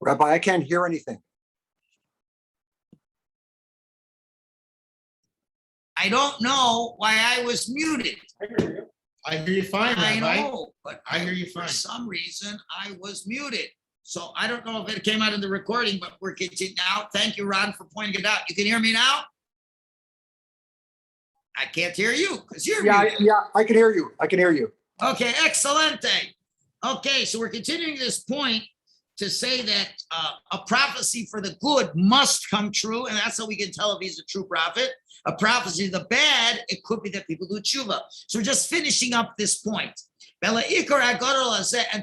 Rabbi, I can't hear anything. I don't know why I was muted. I hear you fine, I Rabbi. know, but I hear you for fine. some reason, I was muted. So I don't know if it came out in the recording, but we're continuing now. Thank you, Ron, for pointing it out. You can hear me now? I can't hear you because you're muted. Yeah, I can hear you. I can hear you. Okay, excelente. Okay, so we're continuing this point to say that a prophecy for the good must come true, and that's how we can tell if he's a true prophet. A prophecy of the bad, it could be that people do tshuva. So we're just finishing up this point. And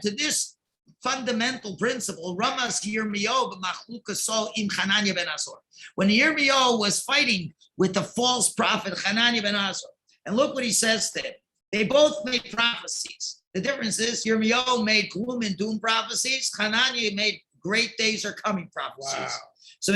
to this fundamental principle, Ramas Yirmiyahu b'machlukaso im Hananiah ben Azor. When Yirmiyahu was fighting with the false prophet Hananiah ben Azor, and look what he says to him. They both made prophecies. The difference is Yirmiyahu made gloom and doom prophecies. Hananiah made great days are coming prophecies. Wow. So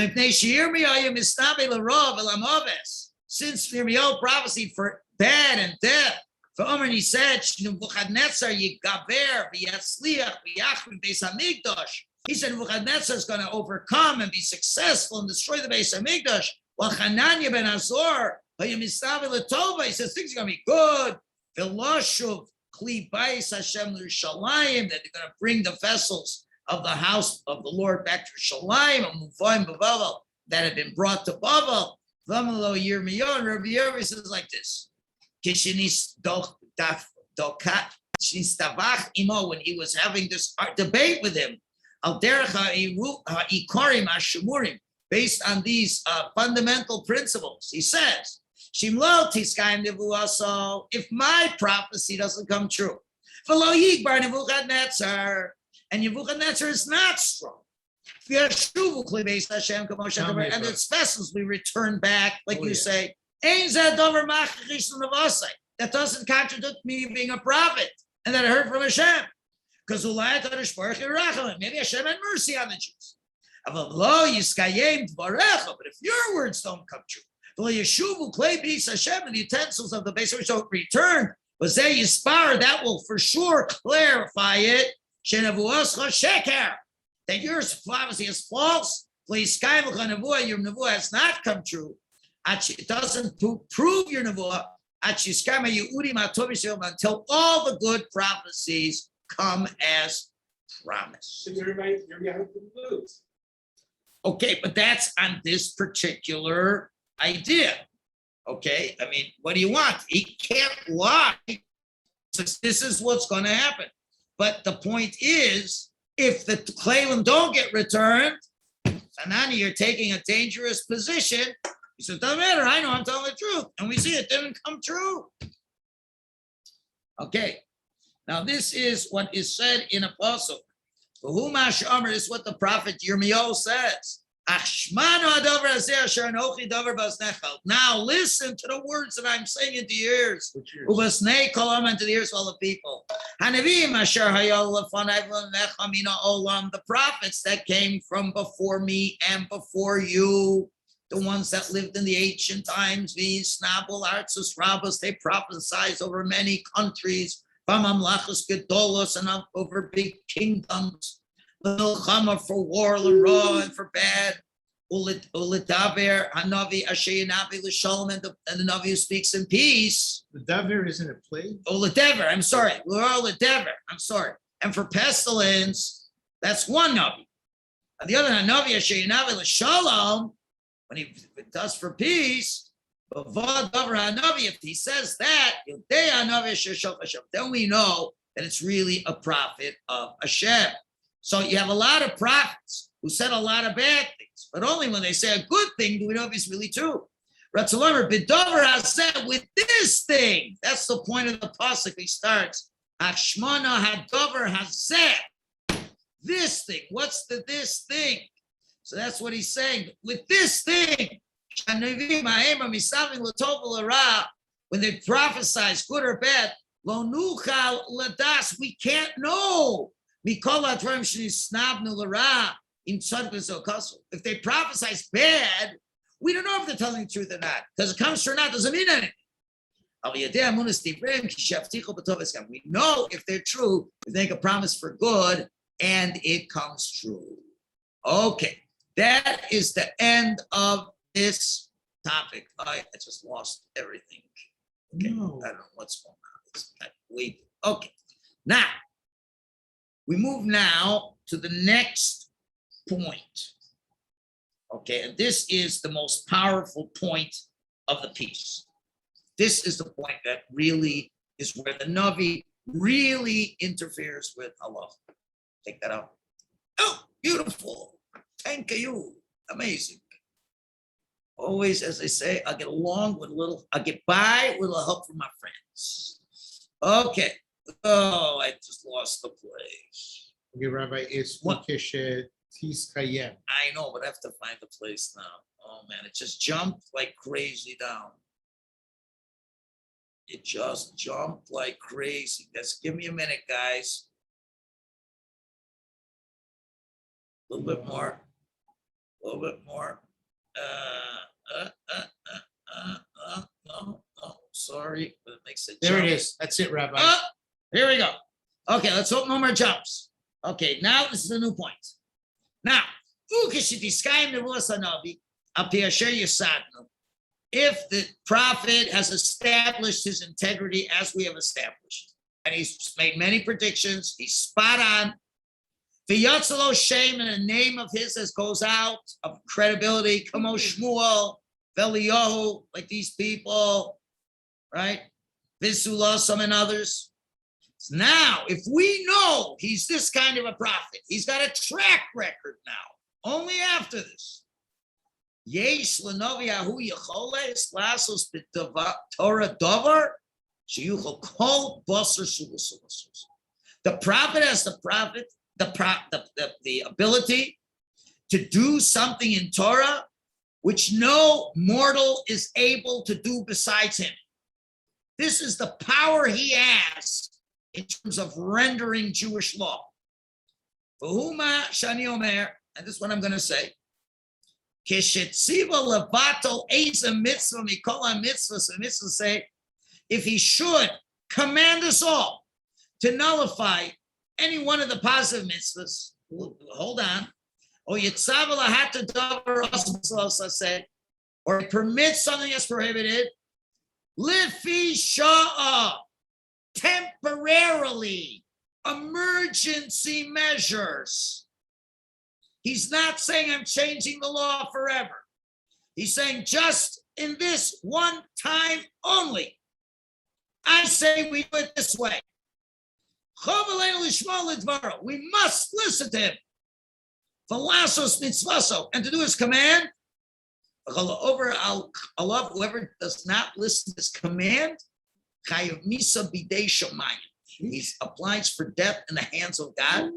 since Yirmiyahu prophesied for bad and death, for Omer he said, Nebuchadnezzar yigaber v'yatzliach v'yachrim beis hamikdash. He said Nebuchadnezzar is going to overcome and be successful and destroy the Beis Hamikdash. While Hananiah ben Azor, he says things are going to be good. V'loshuv kli bais Hashem l'Yerushalayim, that they're going to bring the vessels of the house of the Lord back to Yerushalayim, that had been brought to Babel. V'amalo Yirmiyahu, and Rabbi Yirmiyahu says like this. When he was having this debate with him, based on these fundamental principles, he says, if my prophecy doesn't come true, and Nebuchadnezzar is not strong, and its vessels be returned back, like you say, that doesn't contradict me being a prophet and that I heard from Hashem. Because maybe Hashem had mercy on the Jews. But if your words don't come true, and the utensils of the base don't return, that will for sure clarify it. That your prophecy is false. Your nevuah has not come true. It doesn't prove your nevuah until all the good prophecies come as promised. So you're right. You're lose. Okay, but that's on this particular idea. Okay, I mean, what do you want? He can't lie. This is what's going to happen. But the point is, if the Kleilim don't get returned, Hanani, you're taking a dangerous position. He said, doesn't matter, I know I'm telling the truth. And we see it didn't come true. Okay. Now this is what is said in a pasuk. This is what the prophet Yirmiyahu says. Now listen to the words that I'm saying into your ears. Into the ears of all the people. The prophets that came from before me and before you. The ones that lived in the ancient times, these Snabul Artsus Rabbas, they prophesied over many countries, Vamamlachas Gedolos, and over big kingdoms, Milchama for war, L'ra, and for bad, Ulitaver, Hanavi, Ashayanavi, L'shalom, and the Navi who speaks in peace. The Daver isn't a plague? Ulitaver, I'm sorry, L'Daver, I'm sorry. And for pestilence, that's one Navi. And the other Navi, Ashayanavi, L'shalom, when he does for peace, if he says that, then we know that it's really a prophet of Hashem. So you have a lot of prophets who said a lot of bad things, but only when they say a good thing do we know if it's really true. Ratzalomer Bidover has said with this thing. That's the point of the pasuk. He starts Ashmana Hadover has said this thing. What's this thing? So that's what he's saying. With this thing, when they prophesize good or bad, we can't know. If they prophesize bad, we don't know if they're telling the truth or not. Because it comes true or not doesn't mean anything. We know if they're true, if they make a promise for good and it comes true. Okay, that is the end of this topic. I just lost everything. Okay, No. I don't know what's going on. It's not waiting. Okay, now we move now to the next point. Okay, and this is the most powerful point of the piece. This is the point that really is where the Navi really interferes with Allah. Take that out. Oh, beautiful. Thank you. Amazing. Always, as I say, I get by with a little help from my friends. Okay. Oh, I just lost the place. Okay, Rabbi, it's What? Mukeshe Tiskayem. I know, but I have to find the place now. Oh man, it just jumped like crazy down. It just jumped like crazy. Just give me a minute, guys. A little bit more. A little bit more. No, sorry, but it makes it There jump. it is. That's it, Rabbi. Oh, here we go. Okay, let's hope no more jumps. Okay, now this is a new point. Now, if the prophet has established his integrity as we have established, and he's made many predictions, he's spot on. The Yatzalo shame in a name of his as goes out of credibility, Kamo Shmuel, Veliyahu, like these people, right? Visulasam and others. Now, if we know he's this kind of a prophet, he's got a track record now, only after this. Yesh lenoviyahu yicholes lasos b'Torah davar sheyuchol kol basar sulusulos. The prophet has the ability to do something in Torah which no mortal is able to do besides him. This is the power he has in terms of rendering Jewish law. V'huma shani omer, and this is what I'm going to say. Kishetziva levato eza mitzvah mikola mitzvahs, and mitzvahs say, if he should command us all to nullify any one of the positive mitzvahs, hold on, or yitzav lahata davar asmos say, or permit something that's prohibited, lifi sha'a, temporarily, emergency measures. He's not saying I'm changing the law forever. He's saying just in this one time only. I say we do it this way. We must listen to him. And to do his command. Over Allah, whoever does not listen to his command, he's obliged for death in the hands of God.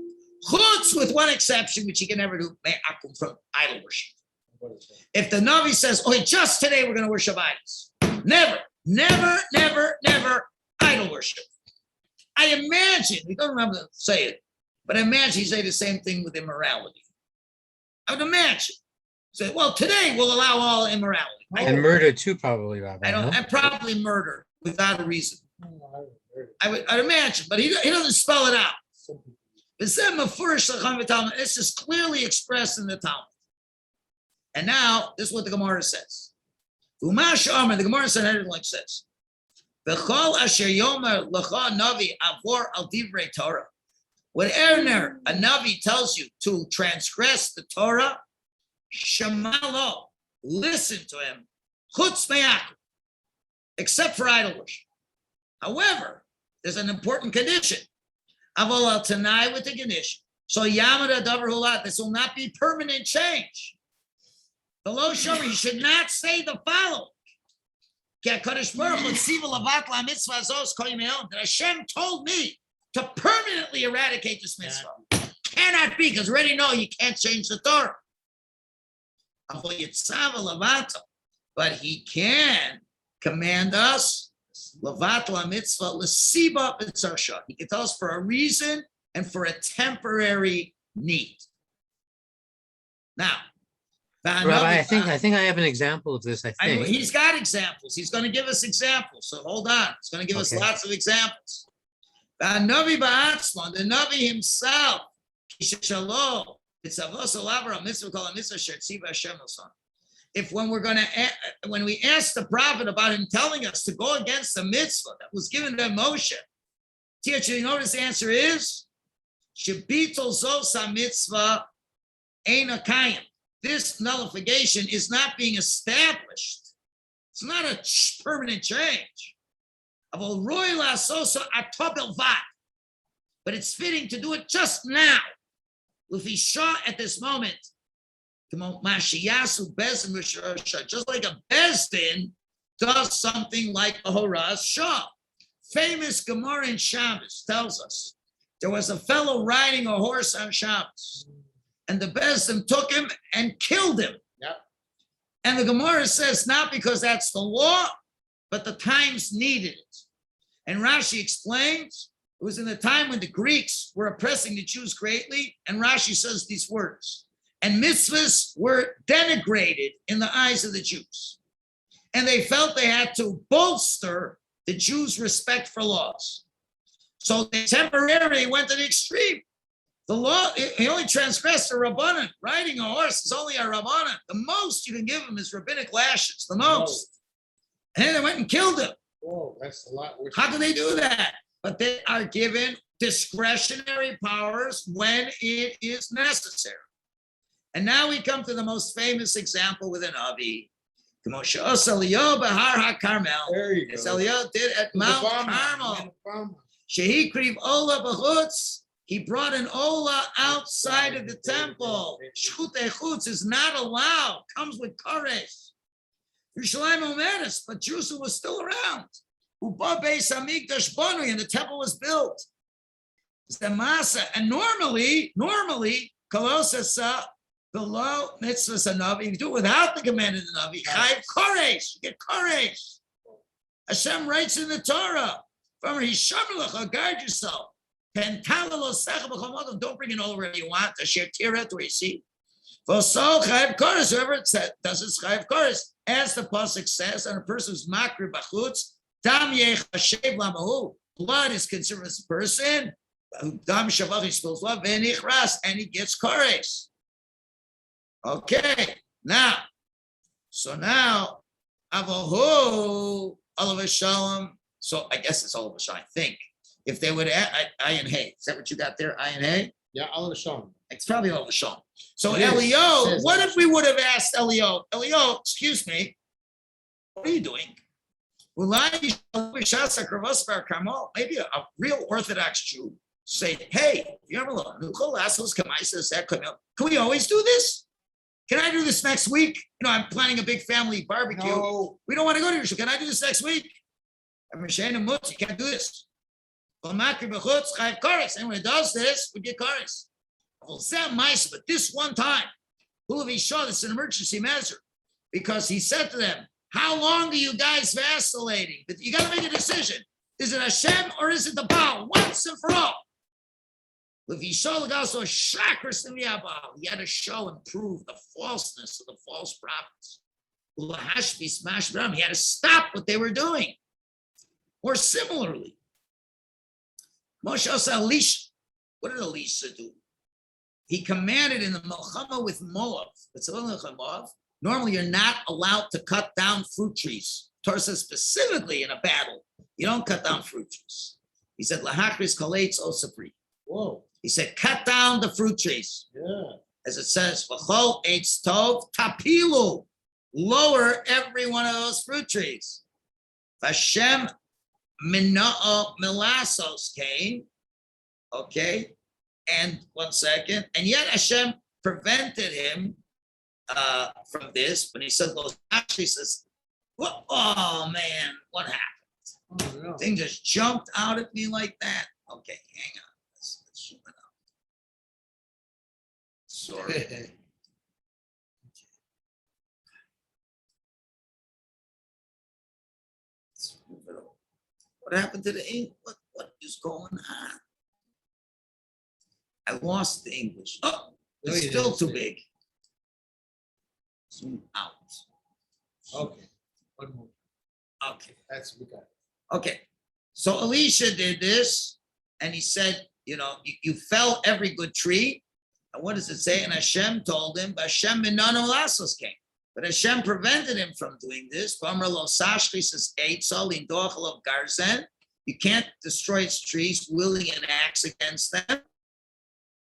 Chutz, with one exception, which he can never do, from idol worship. If the Navi says, "Oh, just today we're going to worship idols," never idol worship. I imagine, we don't remember to say it, but I imagine he'd say the same thing with immorality. I would imagine. Say, well, today we'll allow all immorality. And murder too, probably, Rabbi. And probably murder without a reason. I'd imagine, but he doesn't spell it out. This is clearly expressed in the Talmud. And now, this is what the Gemara says. The Gemara said, like says, whatever a Navi tells you to transgress the Torah, Shemalo, listen to him, chutz me'akum, except for idol worship. However, there's an important condition. Aval al tanai, with the condition. So yamada davar hulat, this will not be permanent change. The Lo Shomer, he should not say the following. That Hashem told me to permanently eradicate this mitzvah. Cannot be, because we already know you can't change the Torah. But he can command us. He can tell us for a reason and for a temporary need. Now, Rabbi, I think I have an example of this. I think he's got examples. He's going to give us examples. So hold on. He's going to give us lots of examples. The Navi himself, It's a mitzvah called a mitzvah shetziva Hashem l'son. If when we ask the prophet about him telling us to go against the mitzvah that was given to Moshe, teacher, you know what his answer is? Shebitul zosa mitzvah ein akayim. This nullification is not being established. It's not a permanent change. But it's fitting to do it just now. Lufi Shah at this moment, just like a Bezdin does something like a Horaz Shah. Famous Gemara in Shabbos tells us there was a fellow riding a horse on Shabbos, and the Bezdin took him and killed him. Yep. And the Gemara says not because that's the law, but the times needed it. And Rashi explains it was in the time when the Greeks were oppressing the Jews greatly, and Rashi says these words, and mitzvahs were denigrated in the eyes of the Jews. And they felt they had to bolster the Jews' respect for laws. So they temporarily went to the extreme. The law, he only transgressed a rabbanan. Riding a horse is only a rabbanan. The most you can give him is rabbinic lashes, the most. And then they went and killed him. Whoa, that's a lot worse. How can they do that? But they are given discretionary powers when it is necessary. And now we come to the most famous example with an Avi. There you As go. Eliyahu did at Mount Carmel. Shehikriv Ola B'chutz. He brought an Ola outside of the temple. Shchut Echutz is not allowed. Comes with Koresh. Yerushalayim Omedes, but Jerusalem was still around. Uba Beis Hamikdash Banu, and the temple was built. And normally, Kolosasa, below mitzvahs and Navi, you do it without the command of the Navi. Chayiv Koresh, you get Koresh. Hashem writes in the Torah, guard yourself. Don't bring it all wherever you want. Where you see. Whoever it said, does it chayiv koros. As the pasuk says, on a person's makri bachutz, dam yechashev lamahu. Blood is considered as a person. Dam shavach spills blood, v'nichras, and he gets koros. Okay, now, avohu olav shalom. So I guess it's olav shalom. I think if they would add ayin hey, is that what you got there? Ayin hey. Yeah, I'll show him. It's probably olav shalom. So It is. Elio, Says what olav if we would have asked Elio? Elio, excuse me, what are you doing? Maybe a real Orthodox Jew say, hey, can we always do this? Can I do this next week? You know, I'm planning a big family barbecue. No. We don't want to go to Yerushalayim. Can I do this next week? You can't do this. Anyone who does this would get kares. But this one time, this is an emergency measure, because he said to them, how long are you guys vacillating? But you got to make a decision. Is it Hashem or is it the Baal? Once and for all. He had to show and prove the falseness of the false prophets. He had to stop what they were doing. Or similarly, Moshe Elisha. What did Elisha do? He commanded in the Melchama with Moab. Normally, you're not allowed to cut down fruit trees. Torah says specifically in a battle, you don't cut down fruit trees. He said, Lahachris kalates osapri. Whoa. He said, cut down the fruit trees. Yeah. As it says, V'chol eitz tov tapilu. Lower every one of those fruit trees. Vashem mina'o milasos came. Okay. And 1 second. And yet Hashem prevented him from this. When he said, actually says, what? Oh man, what happened? Oh, no. Thing just jumped out at me like that. Okay, hang on. Let's zoom it up. Sorry. Let's move it over. What happened to the ink? What is going on? I lost the English. Oh, No, it's you still didn't. too big. Zoom out. Okay. One more. Okay. That's what we got. Okay, so Elisha did this, and he said, you know, you fell every good tree, And what does it say? And Hashem told him, Hashem minano lasos came. But Hashem prevented him from doing this. Bamar lo sashli says, Eitzal in dochel of Garzen. You can't destroy its trees, wielding an axe against them.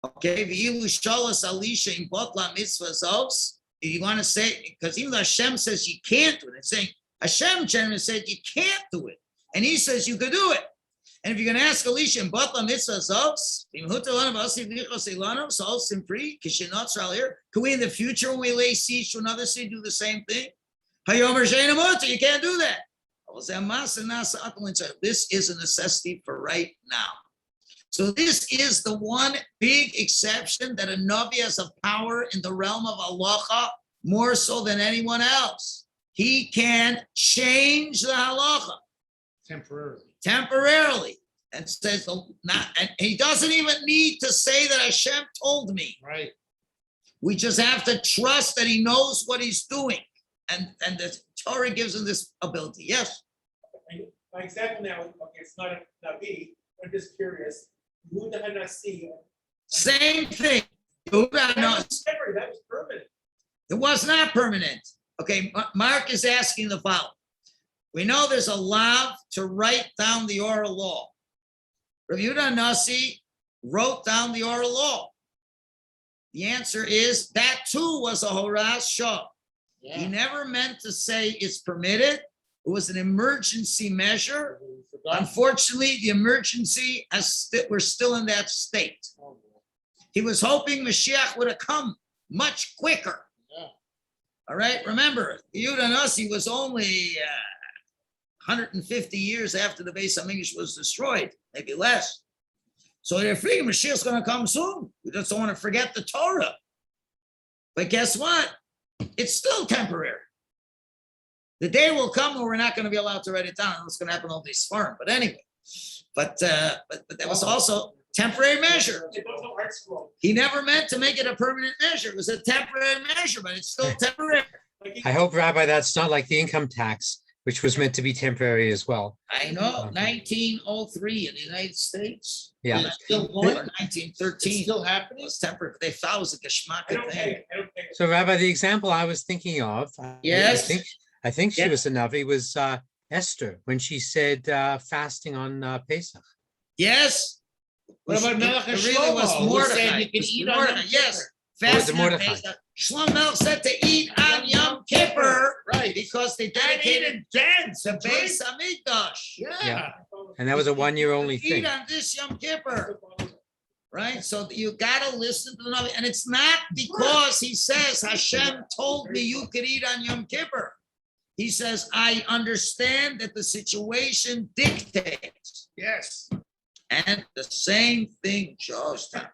Okay, v'ilu sholas alisha in botla mitzvah. If you want to say, because even though Hashem says you can't do it, it's saying Hashem generally said you can't do it, and He says you could do it. And if you're going to ask Elisha in Batla Mitzvah Zos, can we in the future when we lay siege to another city do the same thing? You can't do that. This is a necessity for right now. So this is the one big exception that a Navi has a power in the realm of halacha more so than anyone else. He can change the halacha temporarily, and says not, and he doesn't even need to say that Hashem told me. Right. We just have to trust that He knows what He's doing, and the Torah gives him this ability. Yes. My example now, okay, it's not a Navi, I'm just curious. Yehuda HaNasi. Same thing. Yehuda was temporary, that was permanent. It was not permanent. Okay, Mark is asking the following. We know there's a law to write down the oral law. Rabbi Yehuda HaNasi wrote down the oral law. The answer is that too was a horas shah. Yeah. He never meant to say it's permitted. It was an emergency measure. Unfortunately, the emergency we're still in that state. He was hoping Mashiach would have come much quicker. Yeah. All right, remember, Yehuda HaNasi was only 150 years after the Beis HaMikdash was destroyed, maybe less. So they're figuring Mashiach's going to come soon. We just don't want to forget the Torah. But guess what? It's still temporary. The day will come when we're not going to be allowed to write it down. It's going to happen all these farm. But anyway, but that was also temporary measure. He never meant to make it a permanent measure. It was a temporary measure, but it's still temporary. I hope, Rabbi, that's not like the income tax, which was meant to be temporary as well. I know, 1903 in the United States. Yeah. It's still Or going? 1913. It's still It happening? was temporary. They thought it was a geschmack thing. So, Rabbi, the example I was thinking of, Yes. I think she Yeah. was a Navi, was Esther, when she said fasting on Pesach. Yes. What about Melech It and really was Shlomo, who Mordecai. said you can It was eat on Mordecai, Yom yes. Kippur? Fasting on Mordecai. Pesach. Shlomo Melech said to eat on Yom Kippur, Right. because they And dedicated eat and dance the and drink. Beis Hamikdash. Yeah. And that was a one-year only Eat thing. on this Yom Kippur, right? So you gotta listen to the Navi, and it's not because he says Hashem told me you could eat on Yom Kippur. He says, I understand that the situation dictates. Yes. And the same thing just happened.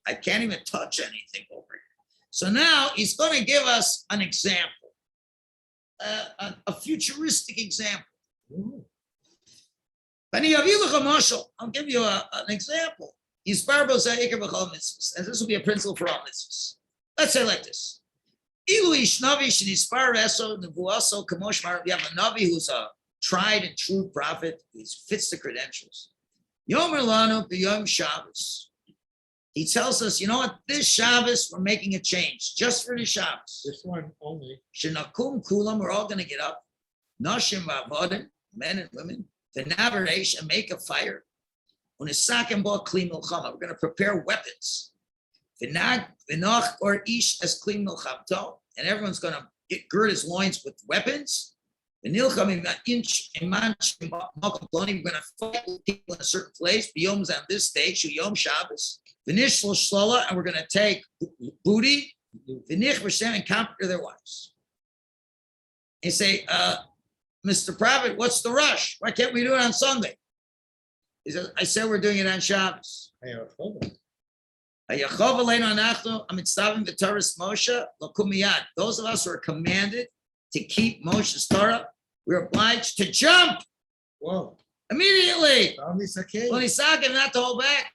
I can't even touch anything over here. So now he's going to give us an example, a futuristic example. I'll give you an example. And this will be a principle for all mitzvahs. Let's say like this. We have a Navi who's a tried and true prophet. He fits the credentials. Yomer Lanu b'Yom Shabbos. He tells us, you know what? This Shabbos, we're making a change just for the Shabbos. This one only. Shenakum kulam, we're all going to get up. Nashim v'avodim, men and women. V'naveresh, and make a fire. Unisakim bo kli milchama. We're going to prepare weapons. V'noch or ish as kli milchamto, and everyone's going to gird his loins with weapons. V'nilcham iman we're going to fight with people in a certain place. B'yom's on this day, shu yom Shabbos. V'nishlo shlola, and we're going to take booty. V'nich v'shem, and conquer their wives. And say, Mr. Prophet, what's the rush? Why can't we do it on Sunday? He says, I said we're doing it on Shabbos. Those of us who are commanded to keep Moshe's Torah, we're obliged to jump. Whoa. Immediately. Only Sakeh. Well, Isaac, not to hold back.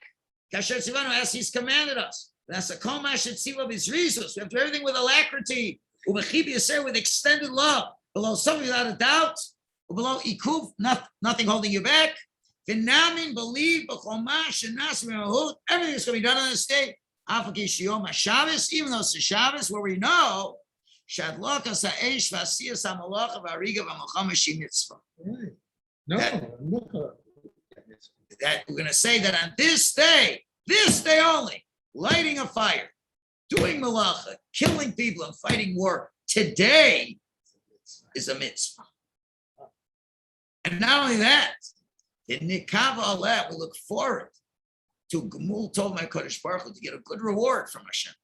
Kasher Tzivanu, as he's commanded us. That's a Koma Shetziva B'Zrizus. We have to do everything with alacrity. Ubechib Yasser, with extended love. Below something without a doubt. Below Ikuv, nothing holding you back. V'namin, believe, B'choma Shenas V'mahut. Everything is going to be done on this day. Shabbos, even though it's a Shabbos, where we know Shadlokas ha'esh v'asiyas ha'malacha v'ariga v'malchama shi mitzvah. Right. No, look. That we're going to say that on this day only, lighting a fire, doing malacha, killing people, and fighting war today is a mitzvah. And not only that, in Nikava Aleh, we look forward to Gemul told my Kodesh Baruch Hu to get a good reward from Hashem.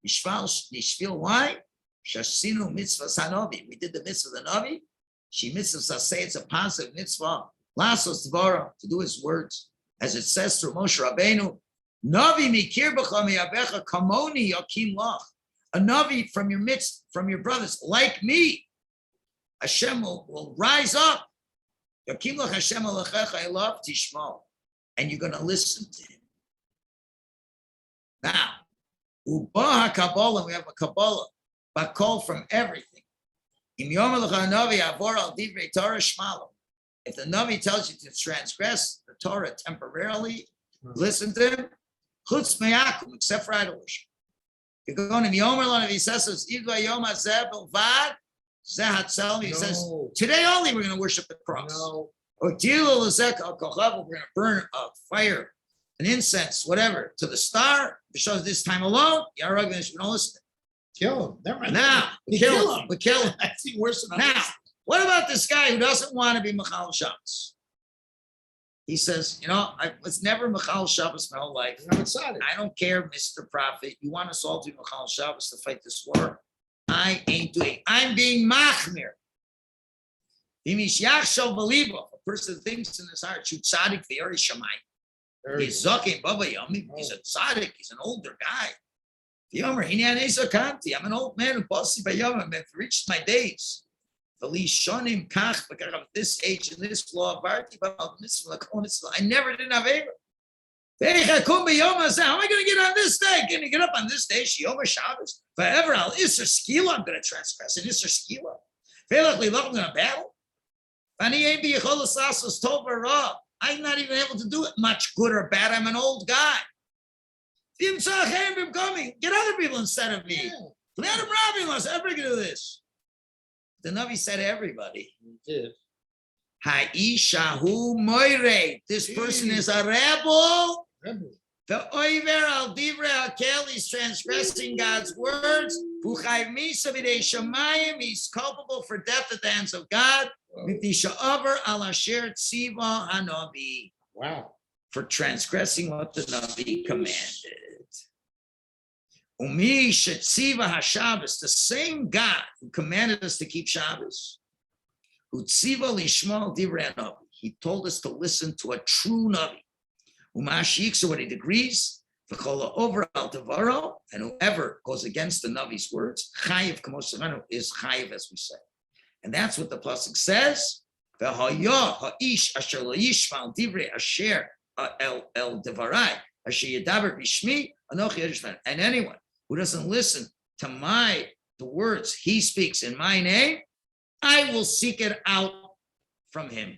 Nishvil, why? Shasinu mitzvah sanovi. We did the mitzvah of the Navi. She mitzvah say it's a positive mitzvah. Lasos Dvara, to do his words, as it says through Moshe Rabbeinu. Navi mikir b'cha miyabecha kamoni yakim lach. A Navi from your midst, from your brothers, like me. Hashem will rise up. Yakim lach Hashem alechecha elav tishmo. And you're going to listen to him. Now, Ubaha Kabbalah, we have a Kabbalah, but called from everything. If the Navi tells you to transgress the Torah temporarily, listen to him, chutz me'akum, except for idol worship. You're going to the Yomer, he says, he says, today only we're going to worship the cross. No. We're going to burn a fire, an incense, whatever, to the star. Because this time alone, we don't listen. Kill him. Never mind. Now, we You kill him. We kill him. I see worse than Now, what about this guy who doesn't want to be Michal Shabbos? He says, I was never Michal Shabbos my whole life. I'm excited. I don't care, Mr. Prophet. You want us all to be Michal Shabbos to fight this war? I ain't doing. I'm being machmir. A person thinks in his heart, shoot tzaddik v'yari shamayim. He's zaken baba yamim. He's a tzaddik. He's an older guy. Yomer hinyan esakanti. I'm an old man who passes by yamim. I've reached my days. V'lishonim kach b'kach this age and this law. Varti b'al mitzvah l'kol mitzvah. I never did avera. How am I going to get on this day? Can you get up on this day? Shiyoma Shabbos. Forever, I'll Isser Skila. I'm going to transgress in Isser Skila. I'm going to battle. I'm not even able to do it much good or bad. I'm an old guy. Get other people instead of me. Let him rob me. Everybody can do this. The Navi said everybody. He did. Ha'ishahu moire. This person is a rebel. The oiver al divrei hakel, he's transgressing God's words. He's culpable for death at the hands of God. Wow. For transgressing what the Navi commanded. Umi shetziva haShabbos, the same God who commanded us to keep Shabbos. Utziva lishmal divrei Navi. He told us to listen to a true Navi. So what he agrees, over al devaro, and whoever goes against the Navi's words, chayiv k'mosavanu, is chayiv, as we say, and that's what the pasuk says. V'haya ha'ish asher lo yishmal divrei asher el devarai asher yedaber b'shmi anochi yishman, and anyone who doesn't listen to the words he speaks in my name, I will seek it out from him.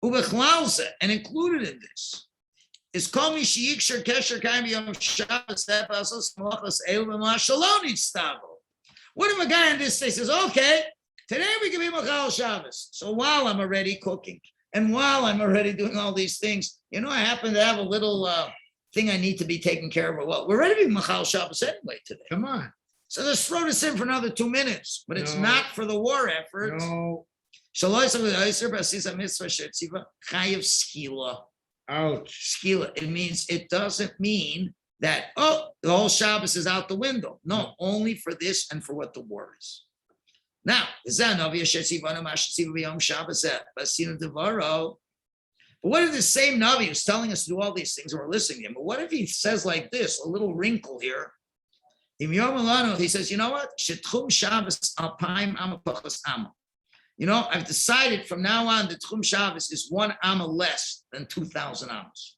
And included in this is call me Sheiksher Kesher Kaim Yom Shabbos Epasos Malachos Eilum Shaloni Stavo. What if a guy on this day says, okay, today we can be Michal Shabbos. So while I'm already cooking and while I'm already doing all these things, I happen to have a little thing I need to be taken care of. Well, we're ready to be Michal Shabbos anyway today. Come on. So let's throw this in for another 2 minutes, but it's not for the war effort. No. Ouch. Skila. It doesn't mean that, the whole Shabbos is out the window. No, only for this and for what the war is. Now, but what if the same Navi who's telling us to do all these things and we're listening to him? But what if he says like this, a little wrinkle here? He says, you know what? I've decided from now on that Tchum Shabbos is 1 amma less than 2,000 ammas.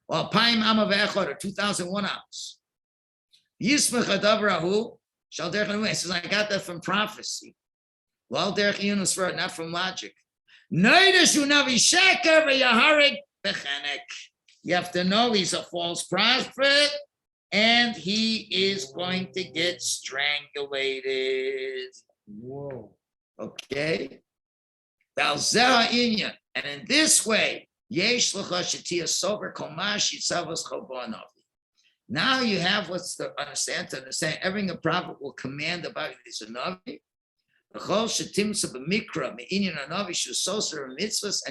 Well, Paim amma ve'echad, or 2,001 ammas. Yismech adavrahu shal derech nevuah. He says, I got that from prophecy. Well, derech yunus word, not from logic. Noidashu navi sheker ve'yaharek bechenek. You have to know he's a false prophet and he is going to get strangulated. Whoa. Okay? And in this way, now you have what's to understand everything a prophet will command about is a navi. And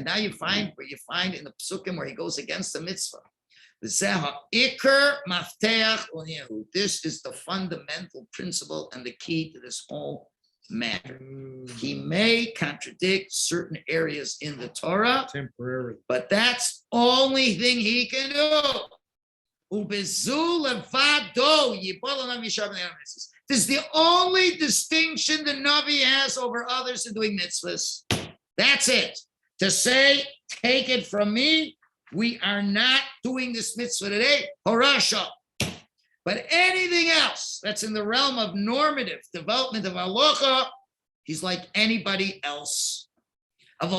now you find where you find in the psukim where he goes against the mitzvah. This is the fundamental principle and the key to this whole matter. He may contradict certain areas in the Torah, Temporary. but that's the only thing he can do. This is the only distinction the Navi has over others in doing mitzvahs. That's it. To say, take it from me, we are not doing this mitzvah today, Horasha. But anything else that's in the realm of normative development of halacha, he's like anybody else. We're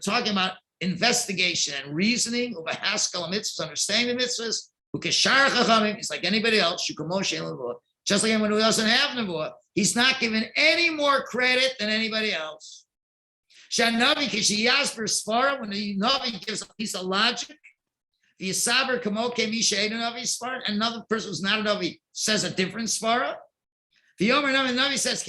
talking about investigation and reasoning, understanding the mitzvahs. He's like anybody else. Just like anyone who doesn't have nevuah, he's not given any more credit than anybody else. When the Navi gives a piece of logic, another person who's not a Navi says a different svara. The Navi says,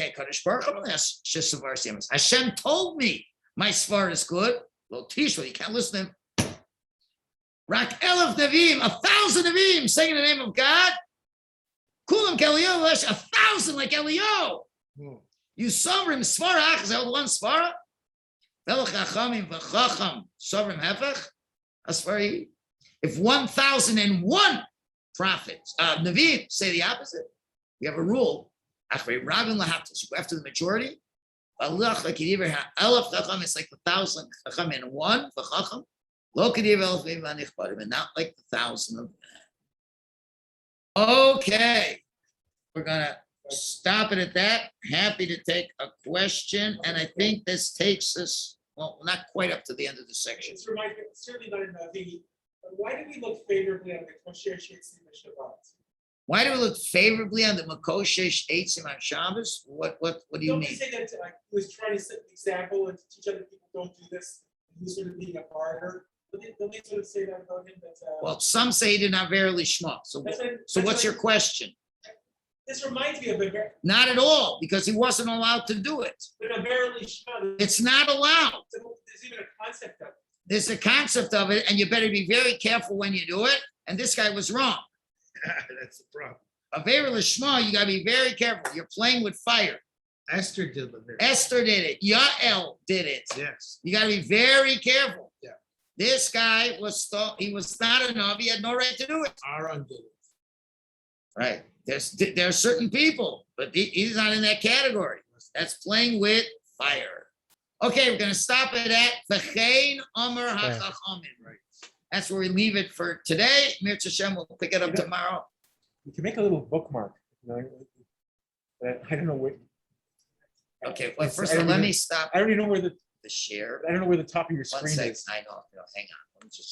Hashem told me my svara is good. Well, Tishma, you can't listen to him. Rak elef Navim, 1,000 Navim saying the name of God. Kulam Kelio, 1,000 like Elio. You Sovrim Svara, is that one Svara? Velachachamim v'chacham Sovrim Hefech. Asfari. If 1,001 prophets, Navim say the opposite, we have a rule. After the majority. It's like 1,000 chacham and one for chacham. Lo kediv elef v'nichbarim, and not like the 1,000 of them. Okay, we're gonna stop it at that. Happy to take a question, and I think this takes us, well, not quite up to the end of the section. It's certainly not in the, but why do we look favorably on the Kosher Sheitzim Shabbat? Why do we look favorably on the Makoshesh Eitzim on Shabbos? What do you Don't mean? we say that he was trying to set an example and to teach other people don't do this? He's sort of being a martyr. Don't they sort of say that about him? Well, some say he did not verily shma. So what's your question? This reminds me of a very. Not at all, because he wasn't allowed to do it. But a verily shma. It's not allowed. There's even a concept of it. There's a concept of it, and you better be very careful when you do it. And this guy was wrong. That's the problem. A very lishma, you got to be very careful. You're playing with fire. Esther did the very. Esther did it. Yael did it. Yes. You got to be very careful. Yeah. This guy he was not a Navi, he had no right to do it. Aaron did it. Right. There are certain people, but he's not in that category. That's playing with fire. Okay, we're going to stop it at V'chein Omer HaChachamim. Right. That's where we leave it for today. Mirz Hashem, we'll pick it up tomorrow. You can make a little bookmark. I don't know where. Okay, well, first of all, let me stop I don't even know where the share. I don't know where the top of your 1 screen second. is. I know, hang on. Let me just